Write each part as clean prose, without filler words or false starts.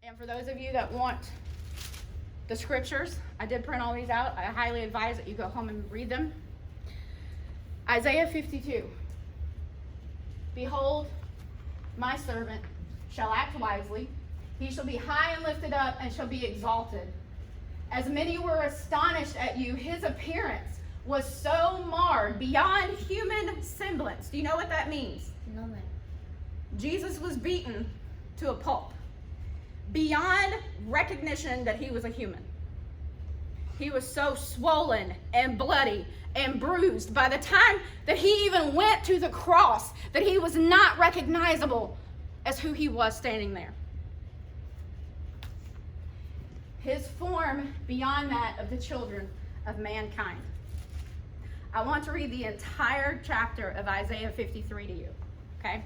And for those of you that want the scriptures, I did print all these out. I highly advise that you go home and read them. Isaiah 52. Behold, my servant shall act wisely. He shall be high and lifted up and shall be exalted. As many were astonished at you, his appearance was so marred beyond human semblance. Do you know what that means? No, ma'am. Jesus was beaten to a pulp, beyond recognition that he was a human. He was so swollen and bloody and bruised by the time that he even went to the cross that he was not recognizable as who he was standing there. His form beyond that of the children of mankind. I want to read the entire chapter of Isaiah 53 to you, okay?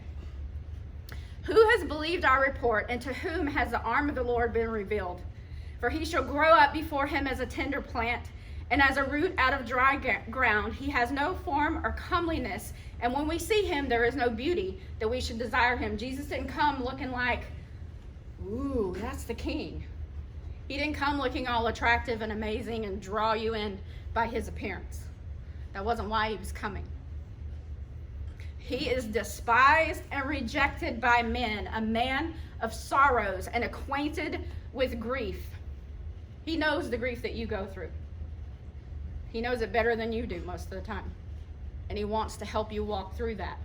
Who has believed our report, and to whom has the arm of the Lord been revealed? For he shall grow up before him as a tender plant, and as a root out of dry ground. He has no form or comeliness, and when we see him, there is no beauty that we should desire him. Jesus didn't come looking like, ooh, that's the king. He didn't come looking all attractive and amazing and draw you in by his appearance. That wasn't why he was coming. He is despised and rejected by men, a man of sorrows and acquainted with grief. He knows the grief that you go through. He knows it better than you do most of the time. And he wants to help you walk through that.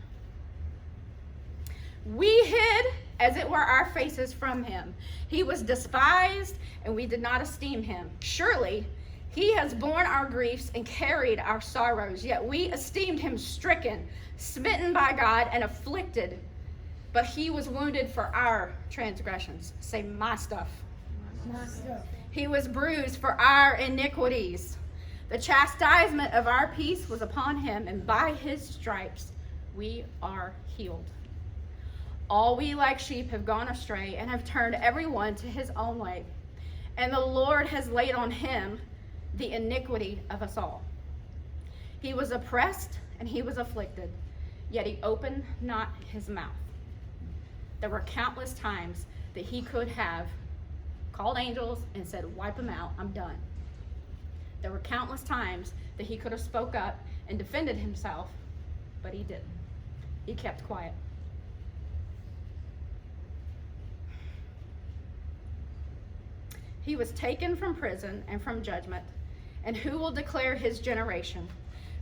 We hid, as it were, our faces from him. He was despised, and we did not esteem him. Surely, he has borne our griefs and carried our sorrows, yet we esteemed him stricken, smitten by God, and afflicted. But he was wounded for our transgressions. Say, my stuff. My stuff. He was bruised for our iniquities. The chastisement of our peace was upon him, and by his stripes we are healed. All we like sheep have gone astray, and have turned everyone to his own way. And the Lord has laid on him the iniquity of us all. He was oppressed and he was afflicted, yet he opened not his mouth. There were countless times that he could have called angels and said, wipe him out, I'm done. There were countless times that he could have spoke up and defended himself, but he didn't. He kept quiet. He was taken from prison and from judgment. And who will declare his generation?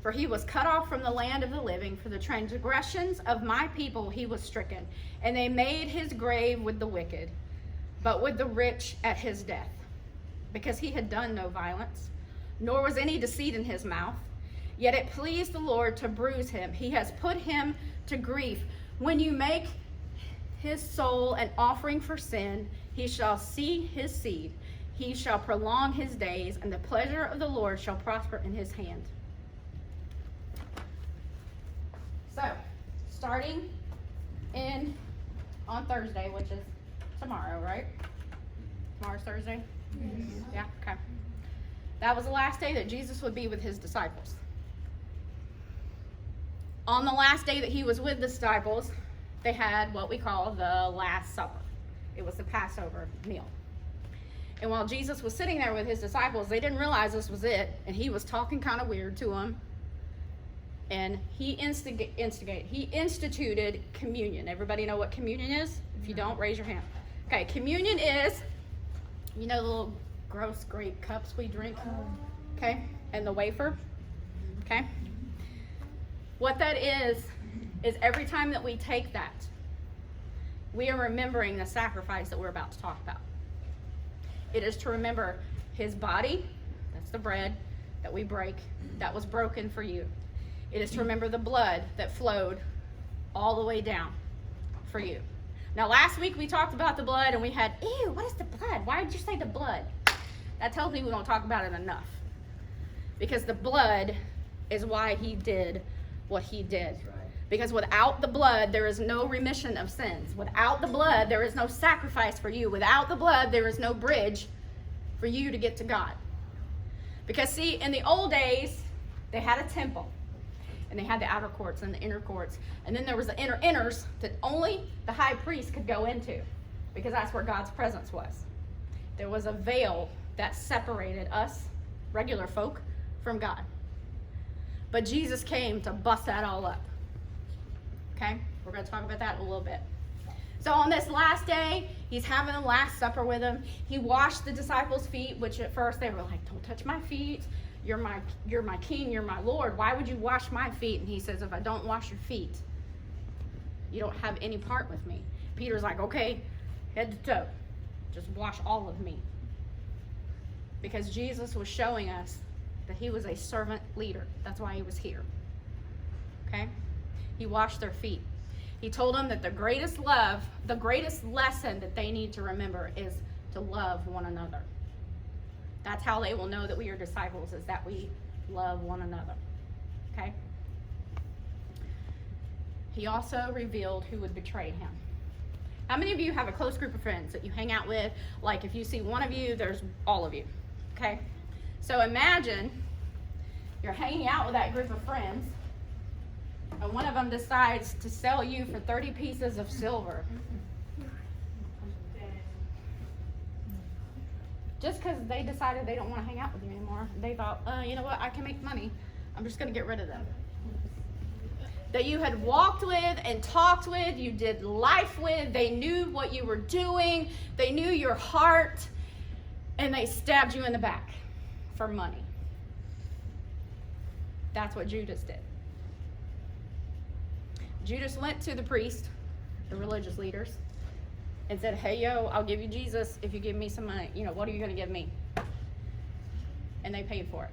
For he was cut off from the land of the living. For the transgressions of my people he was stricken. And they made his grave with the wicked, but with the rich at his death. Because he had done no violence, nor was any deceit in his mouth. Yet it pleased the Lord to bruise him. He has put him to grief. When you make his soul an offering for sin, he shall see his seed. He shall prolong his days, and the pleasure of the Lord shall prosper in his hand. So, starting on Thursday, which is tomorrow, right? Tomorrow's Thursday? Yeah, okay. That was the last day that Jesus would be with his disciples. On the last day that he was with the disciples, they had what we call the Last Supper. It was the Passover meal. And while Jesus was sitting there with his disciples, they didn't realize this was it. And he was talking kind of weird to them. And he instituted communion. Everybody know what communion is? If you don't, raise your hand. Okay, communion is, you know, the little gross grape cups we drink? Okay, and the wafer? Okay. What that is every time that we take that, we are remembering the sacrifice that we're about to talk about. It is to remember his body, that's the bread that we break, that was broken for you. It is to remember the blood that flowed all the way down for you. Now, last week we talked about the blood and we had, ew, what is the blood? Why did you say the blood? That tells me we don't talk about it enough. Because the blood is why he did what he did. Because without the blood, there is no remission of sins. Without the blood, there is no sacrifice for you. Without the blood, there is no bridge for you to get to God. Because see, in the old days, they had a temple. And they had the outer courts and the inner courts. And then there was the inners that only the high priest could go into. because that's where God's presence was. There was a veil that separated us, regular folk, from God. But Jesus came to bust that all up. Okay? We're going to talk about that in a little bit. So on this last day, he's having the Last Supper with them. He washed the disciples' feet, which at first they were like, don't touch my feet. You're my king, you're my Lord. Why would you wash my feet? And he says, if I don't wash your feet, you don't have any part with me. Peter's like, okay, head to toe. Just wash all of me. Because Jesus was showing us that he was a servant leader. That's why he was here. Okay? He washed their feet. He told them that the greatest lesson that they need to remember is to love one another. That's how they will know that we are disciples, is that we love one another. Okay? He also revealed who would betray him. How many of you have a close group of friends that you hang out with? Like if you see one of you, there's all of you. Okay? So imagine you're hanging out with that group of friends, and one of them decides to sell you for 30 pieces of silver. Just because they decided they don't want to hang out with you anymore. They thought, you know what, I can make money. I'm just going to get rid of them. That you had walked with and talked with, you did life with, they knew what you were doing, they knew your heart, and they stabbed you in the back for money. That's what Judas did. Judas went to the priest, the religious leaders, and said, hey, yo, I'll give you Jesus if you give me some money. You know, what are you going to give me? And they paid for it.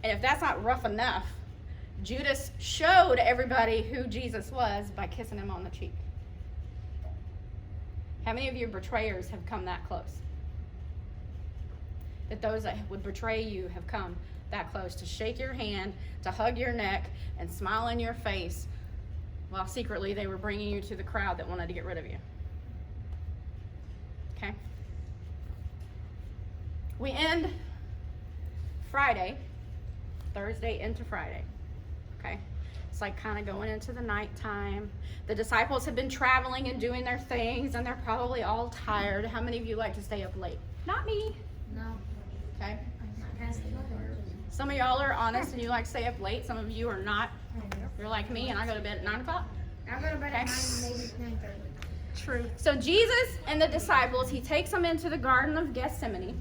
And if that's not rough enough, Judas showed everybody who Jesus was by kissing him on the cheek. How many of your betrayers have come that close? That those that would betray you have come that close to shake your hand, to hug your neck, and smile in your face, while secretly they were bringing you to the crowd that wanted to get rid of you. Okay? We end Friday, Thursday into Friday. Okay? It's like kind of going into the nighttime. The disciples have been traveling and doing their things, and they're probably all tired. How many of you like to stay up late? Not me. No. Okay? I'm Some of y'all are honest and you like to stay up late. Some of you are not. You're like me, and I go to bed at 9 o'clock. I go to bed at 9, maybe 9:30. True. So Jesus and the disciples, he takes them into the Garden of Gethsemane.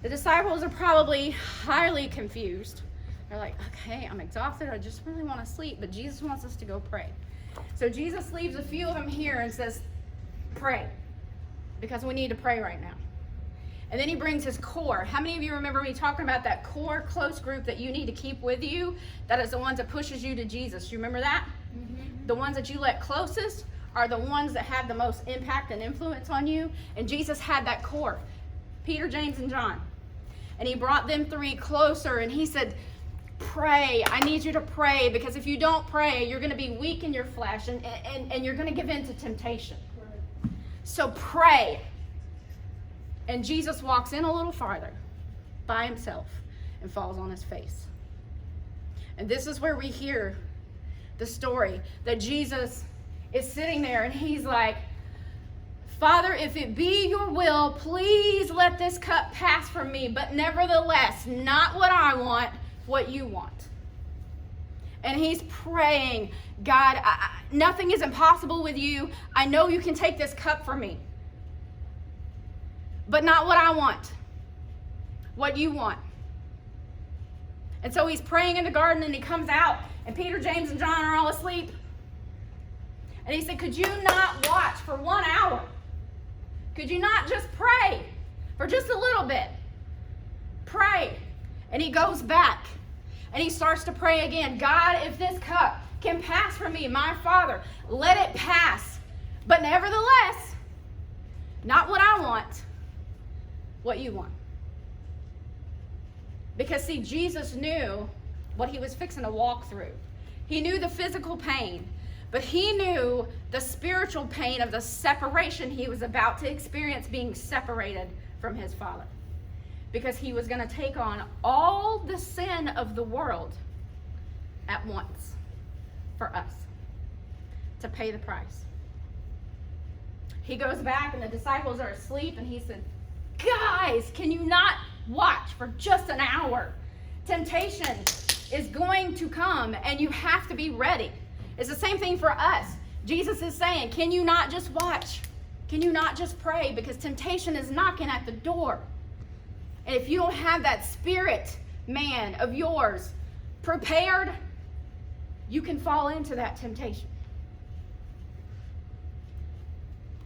The disciples are probably highly confused. They're like, okay, I'm exhausted. I just really want to sleep. But Jesus wants us to go pray. So Jesus leaves a few of them here and says, pray. Because we need to pray right now. And then he brings his core. How many of you remember me talking about that core close group that you need to keep with you? That is the ones that pushes you to Jesus. You remember that? Mm-hmm. The ones that you let closest are the ones that have the most impact and influence on you. And Jesus had that core. Peter, James, and John. And he brought them three closer and he said, pray. I need you to pray, because if you don't pray, you're going to be weak in your flesh and you're going to give in to temptation. So pray. And Jesus walks in a little farther by himself and falls on his face. And this is where we hear the story that Jesus is sitting there and he's like, Father, if it be your will, please let this cup pass from me. But nevertheless, not what I want, what you want. And he's praying, God, nothing is impossible with you. I know you can take this cup from me. But not what I want, what you want. And so he's praying in the garden and he comes out and Peter, James, and John are all asleep. And he said, could you not watch for 1 hour? Could you not just pray for just a little bit? Pray. And he goes back and he starts to pray again. God, if this cup can pass from me, my Father, let it pass. But nevertheless, not what I want, what you want. Because see, Jesus knew what he was fixing to walk through. He knew the physical pain, but he knew the spiritual pain of the separation he was about to experience, being separated from his Father. Because he was going to take on all the sin of the world at once for us to pay the price. he goes back and the disciples are asleep, and he said, guys, can you not watch for just an hour? Temptation is going to come, and you have to be ready. It's the same thing for us. Jesus is saying, can you not just watch? Can you not just pray? Because temptation is knocking at the door. And if you don't have that spirit, man, of yours prepared, you can fall into that temptation.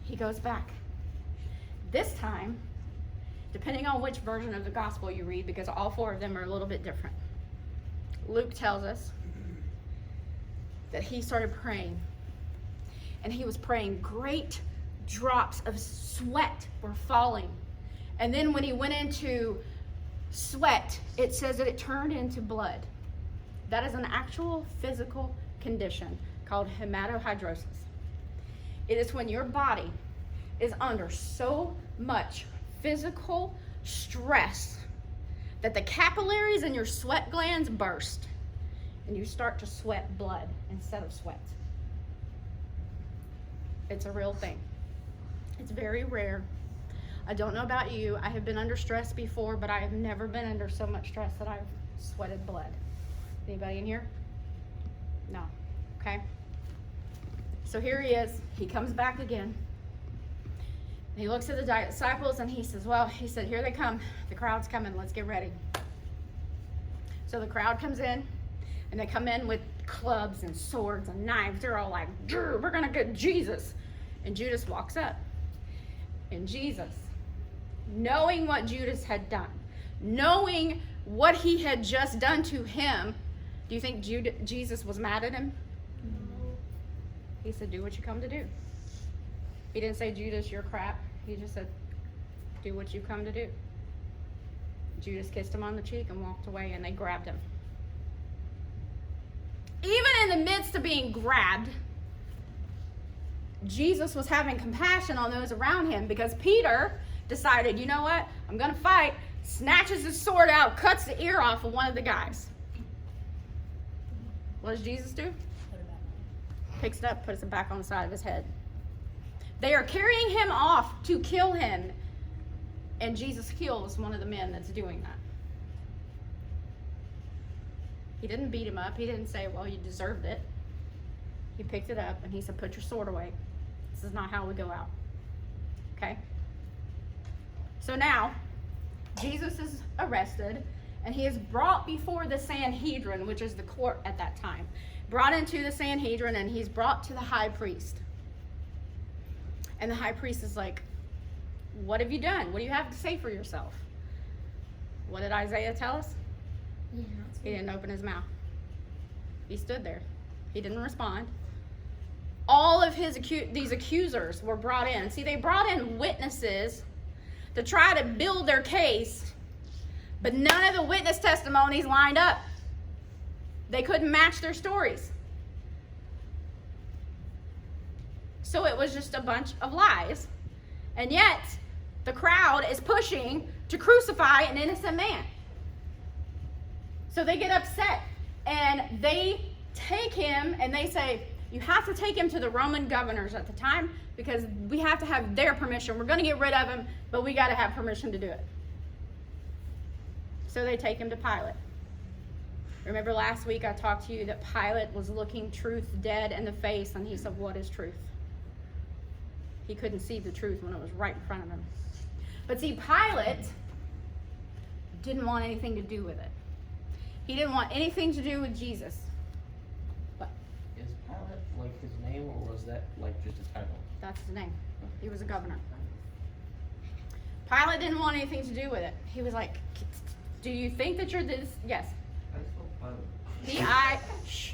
He goes back. This time, depending on which version of the gospel you read, because all four of them are a little bit different. Luke tells us that he started praying. And he was praying. Great drops of sweat were falling. And then when he went into sweat, it says that it turned into blood. That is an actual physical condition called hematohidrosis. It is when your body is under so much physical stress that the capillaries in your sweat glands burst and you start to sweat blood instead of sweat. It's a real thing. It's very rare. I don't know about you. I have been under stress before, but I have never been under so much stress that I've sweated blood. Anybody in here? No. Okay. So here he is. He comes back again. And he looks at the disciples and he says, here they come. The crowd's coming. Let's get ready. So the crowd comes in, and they come in with clubs and swords and knives. They're all like, we're going to get Jesus. And Judas walks up. And Jesus, knowing what Judas had done, knowing what he had just done to him, do you think Jesus was mad at him? No. He said, do what you come to do. He didn't say, Judas, you're crap. He just said, do what you come to do. Judas kissed him on the cheek and walked away, and they grabbed him. Even in the midst of being grabbed, Jesus was having compassion on those around him, because Peter decided, you know what? I'm going to fight. Snatches his sword out, cuts the ear off of one of the guys. What does Jesus do? Picks it up, puts it back on the side of his head. They are carrying him off to kill him, and Jesus kills one of the men that's doing that. He didn't beat him up. He didn't say, well, you deserved it. He picked it up and he said, put your sword away. This is not how we go out. Okay? So now, Jesus is arrested, and he is brought before the Sanhedrin, which is the court at that time. Brought into the Sanhedrin, and he's brought to the high priest. And the high priest is like, what have you done? What do you have to say for yourself? What did Isaiah tell us? Yeah. He didn't open his mouth. He stood there. He didn't respond. All of these accusers were brought in. See, they brought in witnesses to try to build their case, but none of the witness testimonies lined up. They couldn't match their stories. So it was just a bunch of lies. And yet, the crowd is pushing to crucify an innocent man. So they get upset, and they take him, and they say, you have to take him to the Roman governors at the time, because we have to have their permission. We're going to get rid of him, but we got to have permission to do it. So they take him to Pilate. Remember last week I talked to you that Pilate was looking truth dead in the face, and he said, what is truth? He couldn't see the truth when it was right in front of him. But see, Pilate didn't want anything to do with it. He didn't want anything to do with Jesus. But Is Pilate like his name, or was that like just a title? that's his name. He was a governor. Pilate didn't want anything to do with it. He was like, do you think that you're this? Yes. I spelled Pilate. P-I, shh.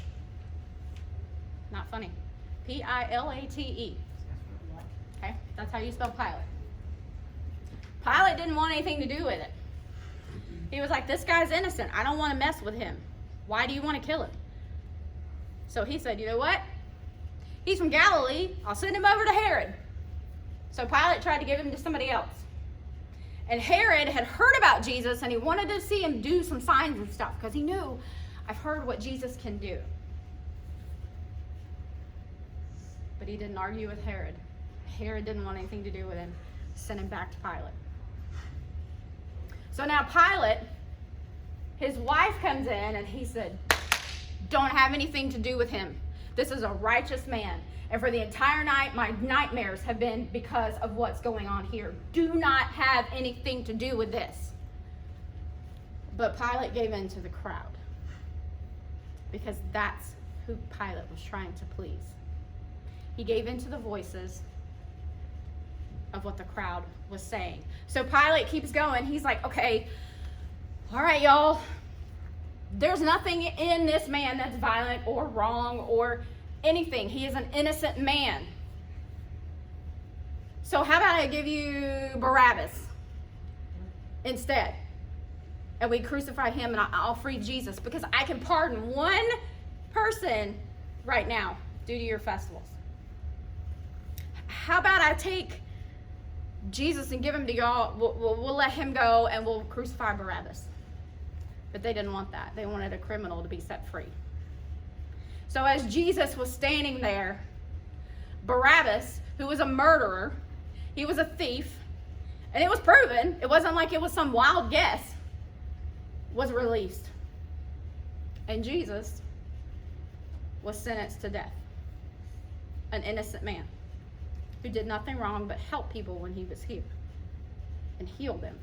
Not funny. P-I-L-A-T-E. Okay? That's how you spell Pilate. Pilate didn't want anything to do with it. He was like, this guy's innocent. I don't want to mess with him. Why do you want to kill him? So he said, you know what? He's from Galilee. I'll send him over to Herod. So Pilate tried to give him to somebody else. And Herod had heard about Jesus, and he wanted to see him do some signs and stuff, because he knew, I've heard what Jesus can do. But he didn't argue with Herod. Herod didn't want anything to do with him. Sent him back to Pilate. So now Pilate, his wife comes in and he said, don't have anything to do with him. This is a righteous man. And for the entire night, my nightmares have been because of what's going on here. Do not have anything to do with this. But Pilate gave in to the crowd. Because that's who Pilate was trying to please. He gave in to the voices of what the crowd was saying. So Pilate keeps going. He's like, okay, all right, y'all. There's nothing in this man that's violent or wrong or anything. He is an innocent man. So how about I give you Barabbas instead? And we crucify him and I'll free Jesus because I can pardon one person right now due to your festivals. How about I take Jesus and give him to y'all? We'll let him go and we'll crucify Barabbas. But they didn't want that. They wanted a criminal to be set free. So as Jesus was standing there, Barabbas, who was a murderer, he was a thief, and it was proven, it wasn't like it was some wild guess, was released. And Jesus was sentenced to death. An innocent man who did nothing wrong but help people when he was here and heal them,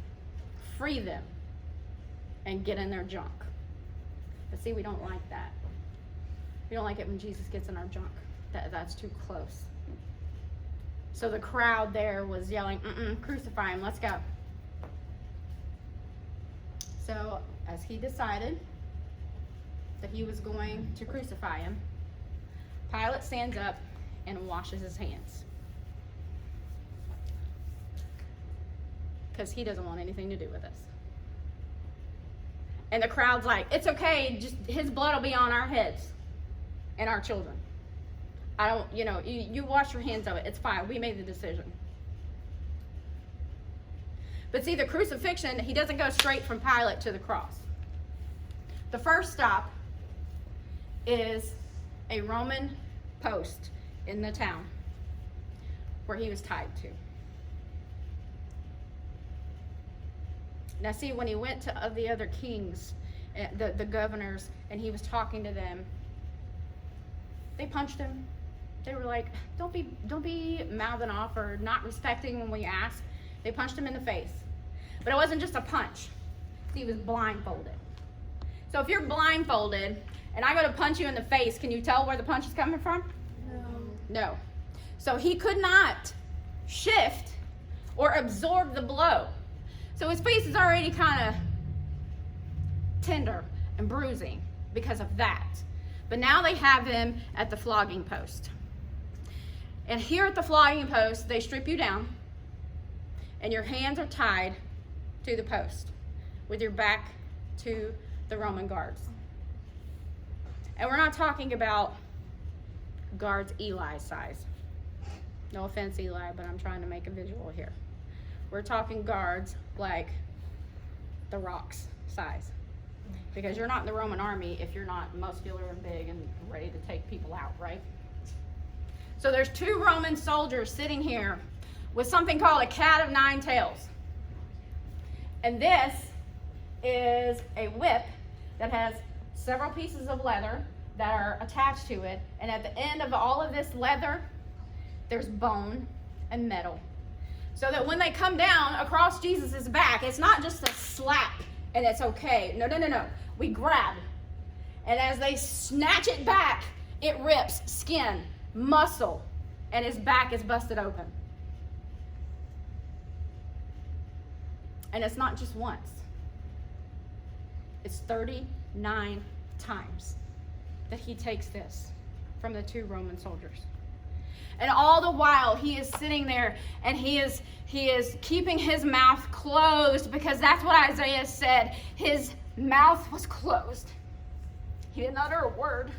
free them, and get in their junk. But see, we don't like that. We don't like it when Jesus gets in our junk. That's too close. So the crowd there was yelling, crucify him, let's go. So as he decided that he was going to crucify him, Pilate stands up and washes his hands. Because he doesn't want anything to do with this. And the crowd's like, it's okay, just his blood will be on our heads and our children. I don't, you wash your hands of it. It's fine. We made the decision. But see, the crucifixion, he doesn't go straight from Pilate to the cross. The first stop is a Roman post in the town where he was tied to. Now see, when he went to the other kings, the governors, and he was talking to them, they punched him. They were like, don't be mouthing off or not respecting when we ask. They punched him in the face. But it wasn't just a punch. He was blindfolded. So if you're blindfolded and I go to punch you in the face, can you tell where the punch is coming from? No. So he could not shift or absorb the blow. So his face is already kind of tender and bruising because of that. But now they have him at the flogging post. And here at the flogging post, they strip you down and your hands are tied to the post with your back to the Roman guards. And we're not talking about guards Eli's size. No offense, Eli, but I'm trying to make a visual here. We're talking guards like the Rock's size. Because you're not in the Roman army if you're not muscular and big and ready to take people out, right? So there's 2 Roman soldiers sitting here with something called a cat of 9 tails. And this is a whip that has several pieces of leather that are attached to it. And at the end of all of this leather, there's bone and metal. So that when they come down across Jesus' back, it's not just a slap and it's okay. No. We grab. And as they snatch it back, it rips skin, muscle, and his back is busted open. And it's not just once. It's 39 times that he takes this from the 2 Roman soldiers. And all the while he is sitting there and he is keeping his mouth closed because that's what Isaiah said. His mouth was closed. He didn't utter a word.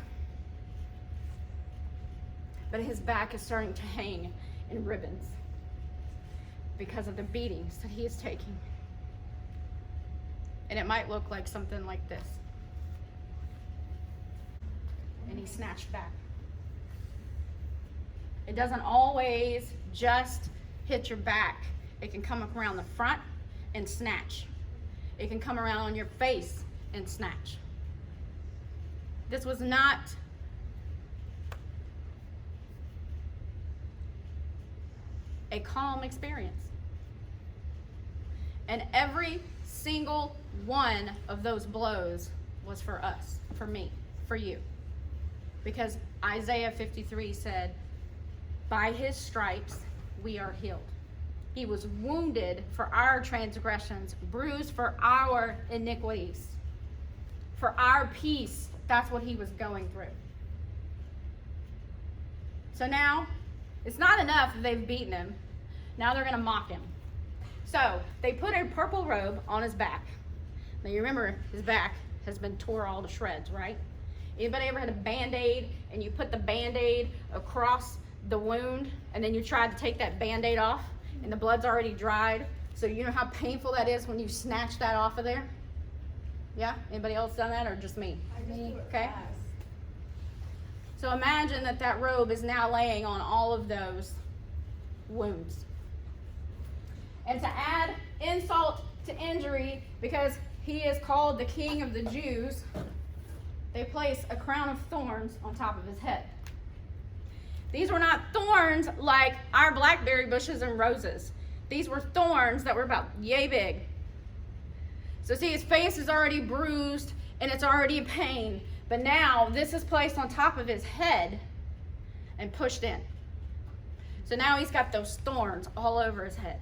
But his back is starting to hang in ribbons because of the beatings that he is taking. And it might look like something like this. And he snatched back. It doesn't always just hit your back. It can come around the front and snatch. It can come around on your face and snatch. This was not a calm experience. And every single one of those blows was for us, for me, for you. Because Isaiah 53 said, by his stripes we are healed. He was wounded for our transgressions, bruised for our iniquities. For our peace, that's what he was going through. So now, it's not enough that they've beaten him. Now they're going to mock him. So they put a purple robe on his back. Now you remember his back has been tore all to shreds, right? Anybody ever had a Band-Aid and you put the Band-Aid across the wound and then you tried to take that Band-Aid off and the blood's already dried? So you know how painful that is when you snatch that off of there? Yeah? Anybody else done that or just me? Okay. So imagine that that robe is now laying on all of those wounds. And to add insult to injury, because he is called the King of the Jews, they place a crown of thorns on top of his head. These were not thorns like our blackberry bushes and roses. These were thorns that were about yay big. So see, his face is already bruised and it's already a pain. But now this is placed on top of his head and pushed in. So now he's got those thorns all over his head.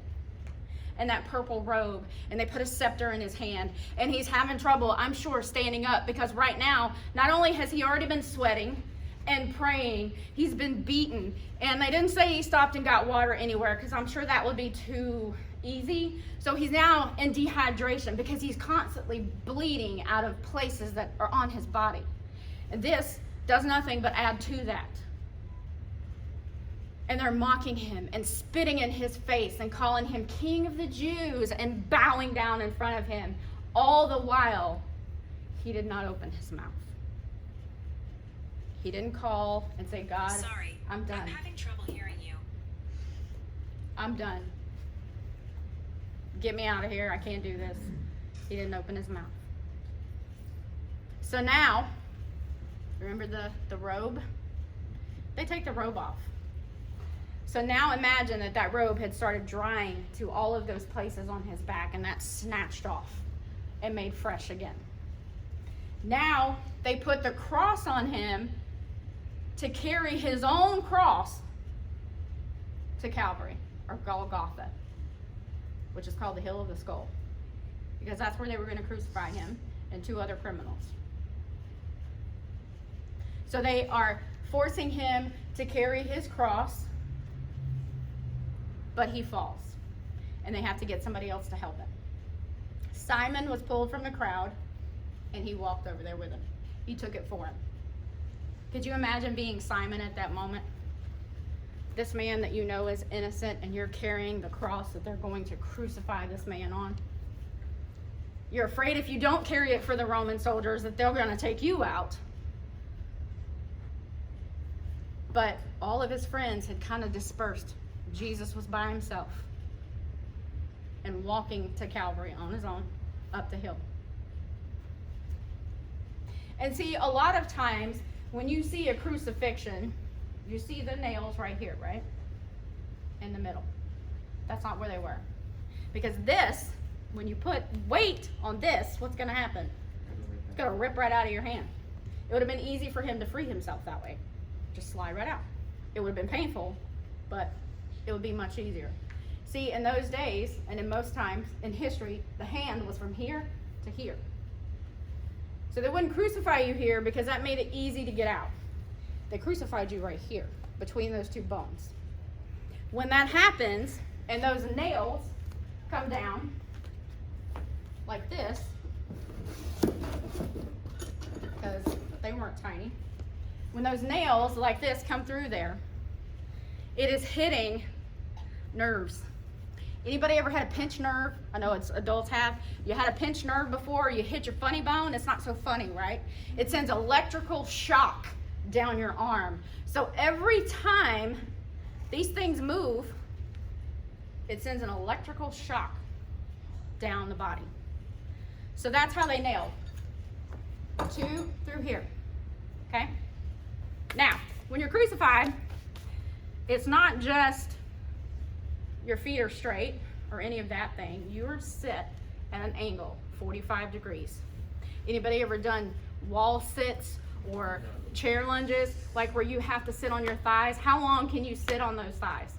And that purple robe, and they put a scepter in his hand, and he's having trouble, I'm sure, standing up, because right now, not only has he already been sweating and praying, he's been beaten, and they didn't say he stopped and got water anywhere, because I'm sure that would be too easy. So he's now in dehydration because he's constantly bleeding out of places that are on his body, and this does nothing but add to that. And they're mocking him and spitting in his face and calling him King of the Jews and bowing down in front of him. All the while, he did not open his mouth. He didn't call and say, God, Sorry, I'm done. I'm having trouble hearing you. I'm done. Get me out of here. I can't do this. He didn't open his mouth. So now, remember the robe? They take the robe off. So now imagine that that robe had started drying to all of those places on his back, and that's snatched off and made fresh again. Now they put the cross on him to carry his own cross to Calvary, or Golgotha, which is called the Hill of the Skull, because that's where they were going to crucify him and two other criminals. So they are forcing him to carry his cross, but he falls, and they have to get somebody else to help him. Simon was pulled from the crowd, and he walked over there with him. He took it for him. Could you imagine being Simon at that moment? This man that you know is innocent, and you're carrying the cross that they're going to crucify this man on. You're afraid if you don't carry it for the Roman soldiers that they're going to take you out. But all of his friends had kind of dispersed. Jesus was by himself and walking to Calvary on his own up the hill. And see, a lot of times when you see a crucifixion, you see the nails right here, right? In the middle. That's not where they were. Because this, when you put weight on this, what's going to happen? It's going to rip right out of your hand. It would have been easy for him to free himself that way. Just slide right out. It would have been painful, but it would be much easier. See, in those days, and in most times in history, the hand was from here to here. So they wouldn't crucify you here because that made it easy to get out. They crucified you right here, between those two bones. When that happens, and those nails come down like this, because they weren't tiny. When those nails like this come through there, it is hitting nerves. Anybody ever had a pinched nerve? I know it's adults have. You had a pinched nerve before, you hit your funny bone. It's not so funny, right? It sends electrical shock down your arm. So every time these things move, it sends an electrical shock down the body. So that's how they nailed 2 through here. Okay? Now, when you're crucified, it's not just your feet are straight or any of that thing. You're set at an angle, 45 degrees. Anybody ever done wall sits or chair lunges, like where you have to sit on your thighs? How long can you sit on those thighs?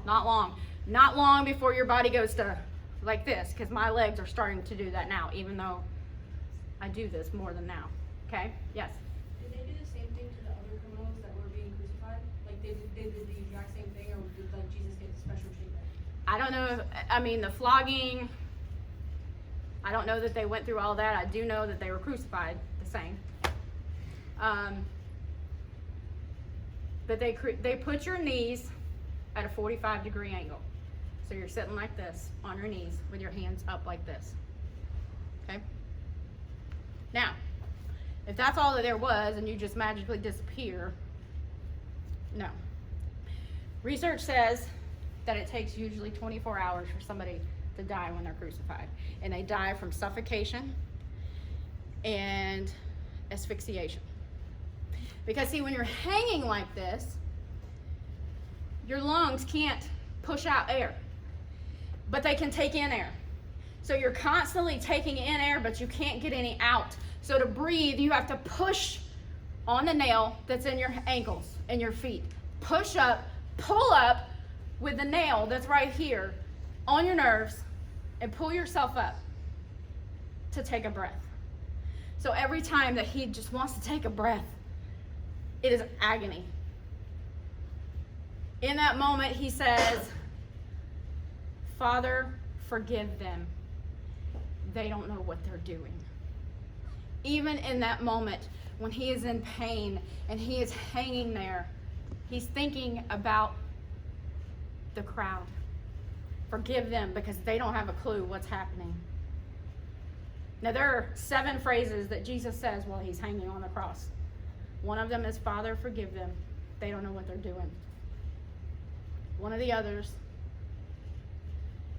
Not long. Not long before your body goes to like this, because my legs are starting to do that now, even though I do this more than now. Okay? Yes? Did they do the same thing to the other criminals that were being crucified? Like they did the exact same thing, or did like Jesus get special treatment? I don't know. I mean, the flogging, I don't know that they went through all that. I do know that they were crucified the same. But they put your knees at a 45-degree angle. So you're sitting like this on your knees with your hands up like this. Okay? Now, if that's all that there was and you just magically disappear, no. Research says that it takes usually 24 hours for somebody to die when they're crucified. And they die from suffocation and asphyxiation. Because see, when you're hanging like this, your lungs can't push out air, but they can take in air. So you're constantly taking in air, but you can't get any out. So to breathe, you have to push on the nail that's in your ankles and your feet. Push up, pull up with the nail that's right here on your nerves, and pull yourself up to take a breath. So every time that he just wants to take a breath, it is agony. In that moment, he says, Father, forgive them. They don't know what they're doing. Even in that moment, when he is in pain and he is hanging there, he's thinking about the crowd. Forgive them because they don't have a clue what's happening. Now, there are 7 phrases that Jesus says while he's hanging on the cross. One of them is, Father, forgive them. They don't know what they're doing. One of the others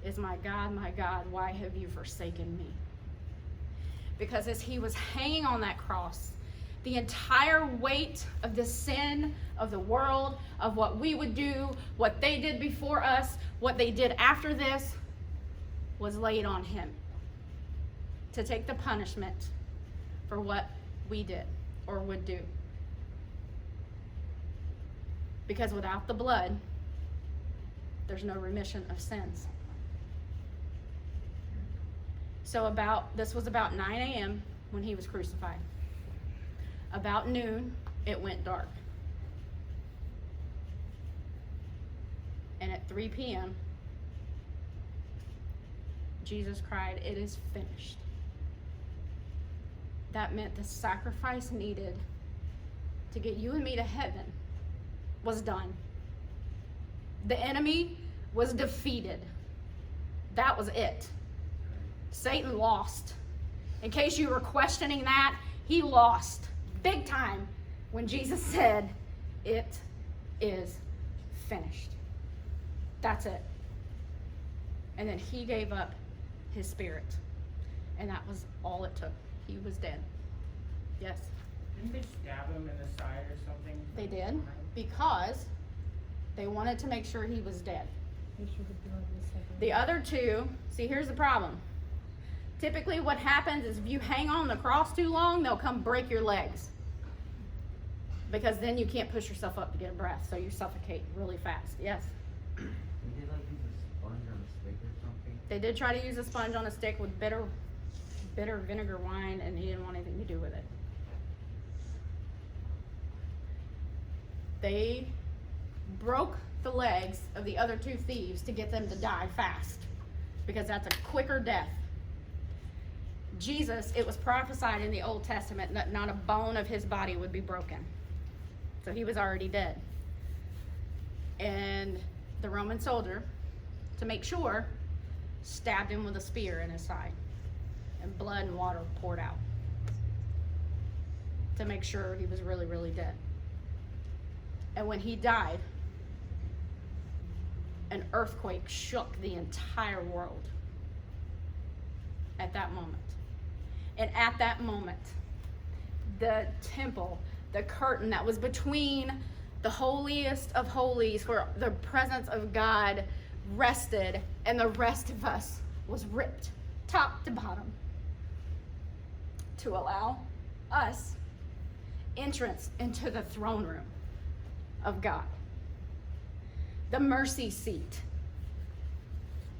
is, my God, why have you forsaken me? Because as he was hanging on that cross, the entire weight of the sin of the world, of what we would do, what they did before us, what they did after this, was laid on him to take the punishment for what we did or would do. Because without the blood, there's no remission of sins. So this was about 9 a.m. when he was crucified. About noon, it went dark. And at 3 p.m., Jesus cried, "It is finished." That meant the sacrifice needed to get you and me to heaven was done. The enemy was defeated. That was it. Satan lost. In case you were questioning that, he lost big time when Jesus said, "It is finished." That's it. And then he gave up his spirit. And that was all it took. He was dead. Yes? Didn't they stab him in the side or something? They did, because they wanted to make sure he was dead. The other 2, see, here's the problem. Typically what happens is if you hang on the cross too long, they'll come break your legs. Because then you can't push yourself up to get a breath, so you suffocate really fast. Yes? Did they like use a sponge on a stick or something? They did try to use a sponge on a stick with bitter vinegar wine, and he didn't want anything to do with it. They broke the legs of the other 2 thieves to get them to die fast, because that's a quicker death. Jesus, it was prophesied in the Old Testament that not a bone of his body would be broken. So he was already dead. And the Roman soldier, to make sure, stabbed him with a spear in his side. And blood and water poured out to make sure he was really, really dead. And when he died, an earthquake shook the entire world at that moment. And at that moment, the temple, the curtain that was between the holiest of holies, where the presence of God rested and the rest of us, was ripped top to bottom to allow us entrance into the throne room of God. The mercy seat.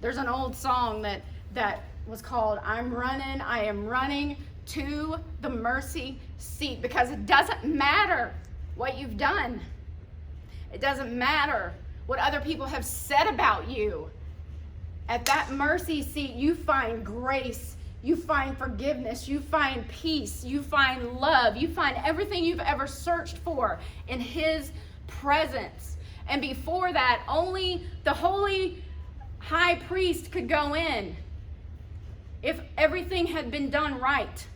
There's an old song that was called I am running to the mercy seat, because it doesn't matter what you've done. It doesn't matter what other people have said about you. At that mercy seat, you find grace, you find forgiveness, you find peace, you find love, you find everything you've ever searched for in his presence. And before that, only the holy high priest could go in, if everything had been done right,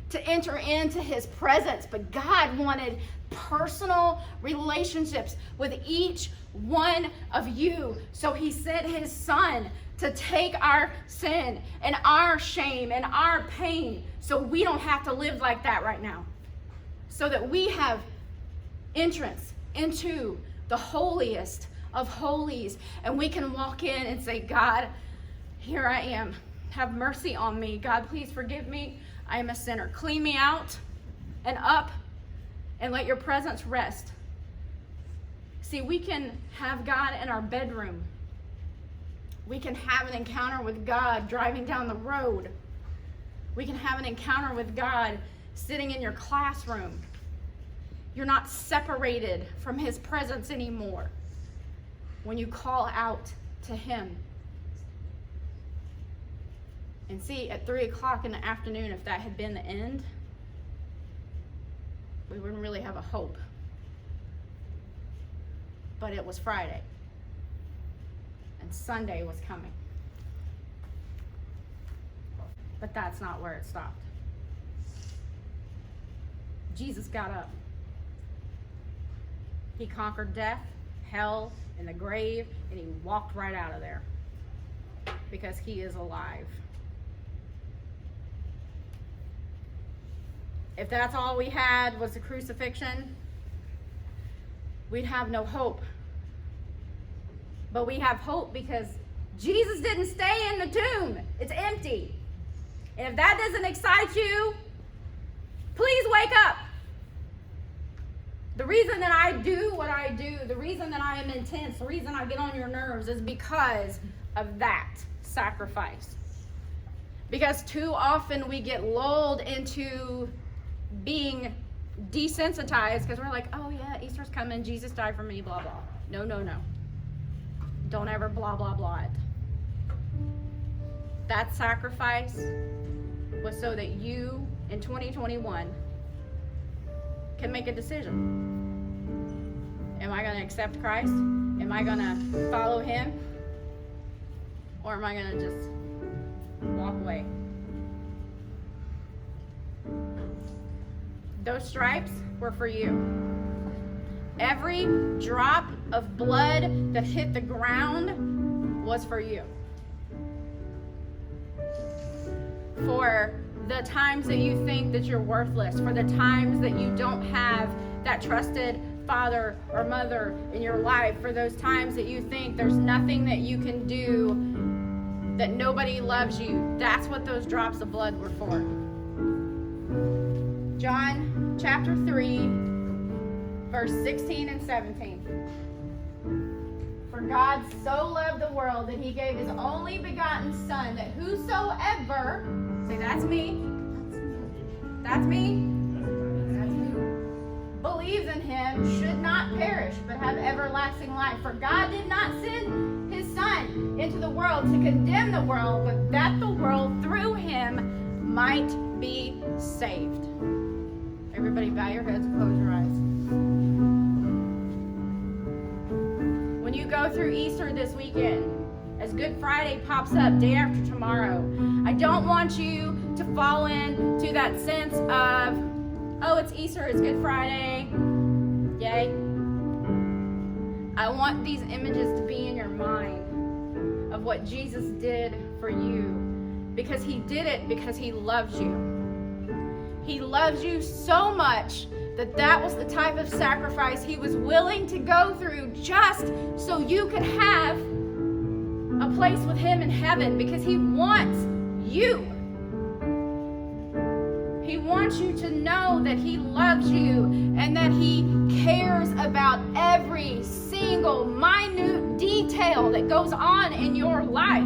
to enter into his presence. But God wanted personal relationships with each one of you. So he sent his son to take our sin and our shame and our pain, so we don't have to live like that right now. So that we have entrance into the holiest of holies, and we can walk in and say, God, here I am. Have mercy on me. God, please forgive me. I am a sinner. Clean me out and up, and let your presence rest. See, we can have God in our bedroom. We can have an encounter with God driving down the road. We can have an encounter with God sitting in your classroom. You're not separated from his presence anymore when you call out to him. And see, at 3 o'clock in the afternoon, if that had been the end, we wouldn't really have a hope. But it was Friday. And Sunday was coming. But that's not where it stopped. Jesus got up. He conquered death, hell, and the grave, and he walked right out of there. Because he is alive. If that's all we had was the crucifixion, we'd have no hope. But we have hope because Jesus didn't stay in the tomb. It's empty. And if that doesn't excite you, please wake up. The reason that I do what I do, the reason that I am intense, the reason I get on your nerves is because of that sacrifice. Because too often we get lulled into being desensitized because we're like, oh yeah, Easter's coming, Jesus died for me, blah, blah. No. Don't ever blah, blah, blah it. That sacrifice was so that you, in 2021, can make a decision. Am I going to accept Christ? Am I going to follow him? Or am I going to just walk away? Those stripes were for you. Every drop of blood that hit the ground was for you. For the times that you think that you're worthless, for the times that you don't have that trusted father or mother in your life, for those times that you think there's nothing that you can do, that nobody loves you, that's what those drops of blood were for. John chapter 3, verse 16 and 17. For God so loved the world that he gave his only begotten Son, that whosoever, say that's me, believes in him should not perish, but have everlasting life. For God did not send his Son into the world to condemn the world, but that the world through him might be saved. Everybody bow your heads and close your eyes. When you go through Easter this weekend, as Good Friday pops up day after tomorrow, I don't want you to fall into that sense of, oh, it's Easter, it's Good Friday, yay. I want these images to be in your mind. of what Jesus did for you, because he did it because he loves you. He loves you so much that was the type of sacrifice he was willing to go through just so you could have a place with him in heaven, because he wants you. He wants you to know that he loves you and that he cares about every single minute detail that goes on in your life.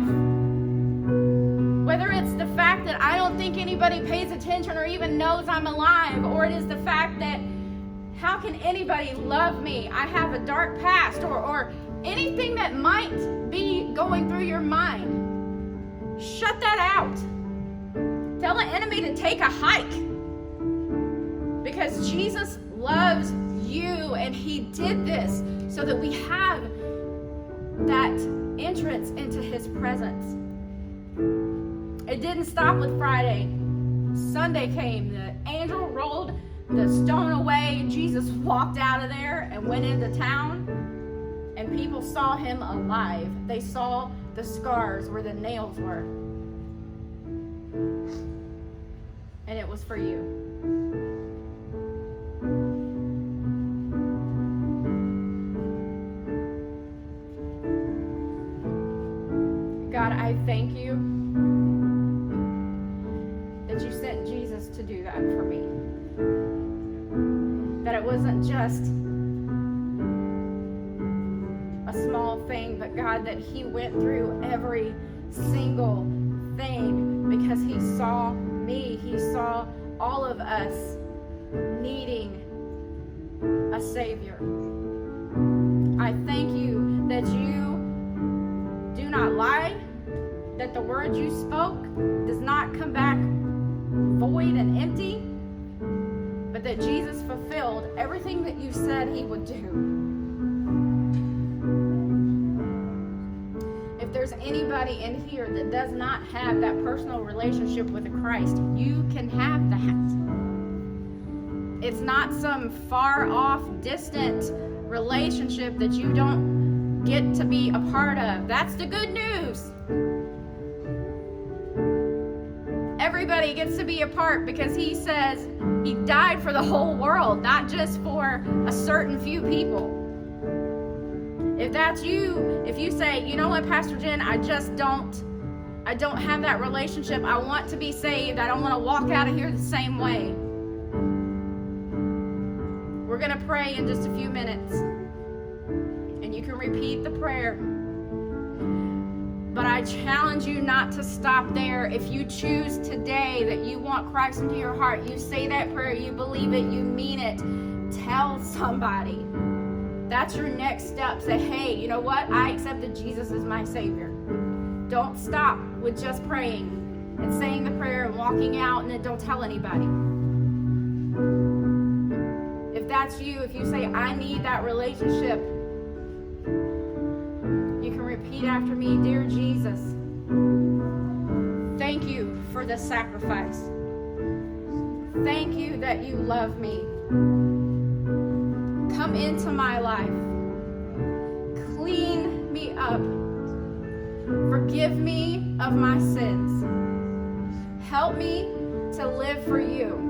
Whether it's the fact that I don't think anybody pays attention or even knows I'm alive, or it is the fact that how can anybody love me? I have a dark past, or anything that might be going through your mind. Shut that out. Tell the enemy to take a hike, because Jesus loves you, and he did this so that we have that entrance into his presence. It didn't stop with Friday. Sunday came. The angel rolled the stone away. Jesus walked out of there and went into town, and people saw him alive. They saw the scars where the nails were. And it was for you. God, I thank you that you sent Jesus to do that for me. That it wasn't just a small thing, but God, that he went through every single thing because he saw me. He saw all of us needing a Savior. I thank you that you do not lie, that the word you spoke does not come back void and empty, but that Jesus fulfilled everything that you said he would do. If there's anybody in here that does not have that personal relationship with Christ, you can have that. It's not some far off, distant relationship that you don't get to be a part of. That's the good news. Everybody gets to be a part, because he says he died for the whole world, not just for a certain few people. If that's you, if you say, you know what, Pastor Jen, I don't have that relationship. I want to be saved. I don't want to walk out of here the same way. We're going to pray in just a few minutes, and you can repeat the prayer. But I challenge you not to stop there. If you choose today that you want Christ into your heart, you say that prayer, you believe it, you mean it, tell somebody. That's your next step. Say, hey, you know what? I accepted Jesus as my Savior. Don't stop with just praying and saying the prayer and walking out and then don't tell anybody. If that's you, if you say, I need that relationship, you can repeat after me. Dear Jesus, thank you for the sacrifice. Thank you that you love me. Come into my life. Clean me up. Forgive me of my sins. Help me to live for you.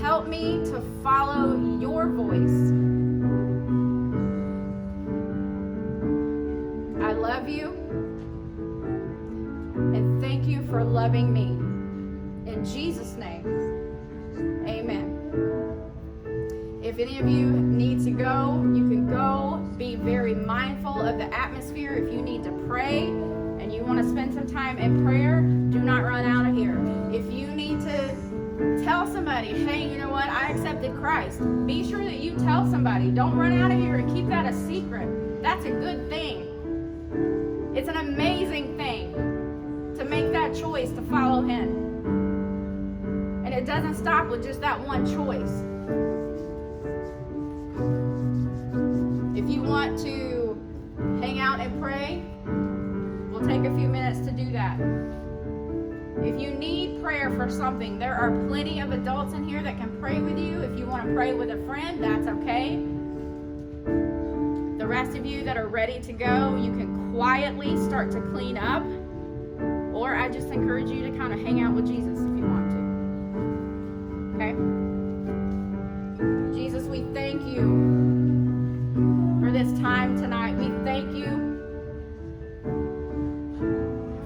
Help me to follow your voice. I love you, and thank you for loving me. In Jesus' name, amen. If any of you need to go, you can go. Be very mindful of the atmosphere. If you need to pray and you want to spend some time in prayer, do not run out of here. If you need to tell somebody, hey, you know what, I accepted Christ, be sure that you tell somebody. Don't run out of here and keep that a secret. That's a good thing. It's an amazing thing to make that choice to follow him. And it doesn't stop with just that one choice. If you want to hang out and pray, we'll take a few minutes to do that. If you need prayer for something, there are plenty of adults in here that can pray with you. If you want to pray with a friend, that's okay. The rest of you that are ready to go, you can quietly start to clean up, or I just encourage you to kind of hang out with Jesus if you want to. Okay? Jesus, we thank you for this time tonight. We thank you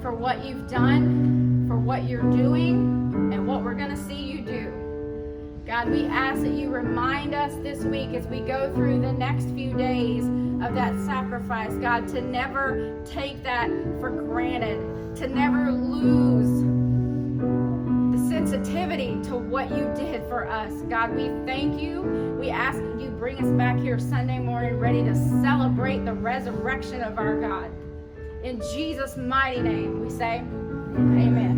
for what you've done, for what you're doing, and what we're going to see you do. God, we ask that you remind us this week as we go through the next few days of that sacrifice, God, to never take that for granted, to never lose the sensitivity to what you did for us. God, we thank you. We ask that you bring us back here Sunday morning ready to celebrate the resurrection of our God. In Jesus' mighty name, we say, amen.